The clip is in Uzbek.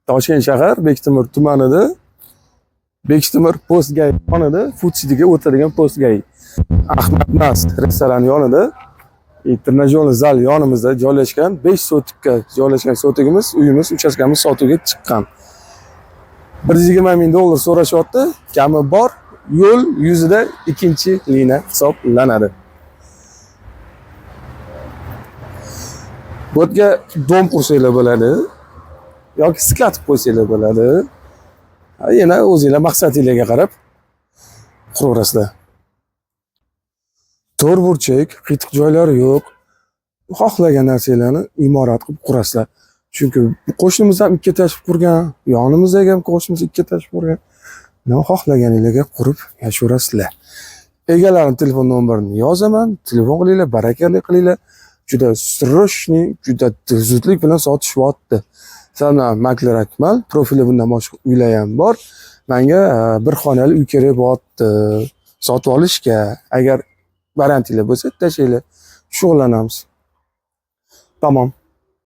Toshkent shahar Bektemir tumanida Bektemir postgay yonida Food City'ga o'tadigan postgay. Ahmad Nas restorani yonida trenajyorli zal yonimizda joylashgan 5 sotikka joylashgan sotigimiz, uyimiz, uchastkamiz sotuvga chiqqan. 120 ming dollar so'rashyapti. Kami bor, yo'l yuzida ikkinchi liniya hisoblanadi. Bu yerga dom qursanglar bo'ladi yoki sklat qo'ysanglar bo'ladi. Yana o'zingizlar maqsadingizga qarab quraverasizlar. To'rt burchak, qitiq joylari yo'q. Xohlagan narsalarni imorat qilib qurasizlar. Chunki qo'shnimiz ham ikki tashib qurgan, yonimizda ham qo'shnimiz ikki tashib qurgan. Nima xohlaganingizga qurib yashaverasizlar. Egalarning telefon nomerini yozaman, telefon qilinglar, barakali qilinglar. Juda srochniy, juda zudlik bilan sotishyapti. Sana Makler Akmal, profili bundan boshqa uylar ham bor. Menga bir xonali uy kerak bo'lyapti. Sotib olishga, agar variantinglar bo'lsa, tashlaylar. Shug'ullanamiz. Tamam.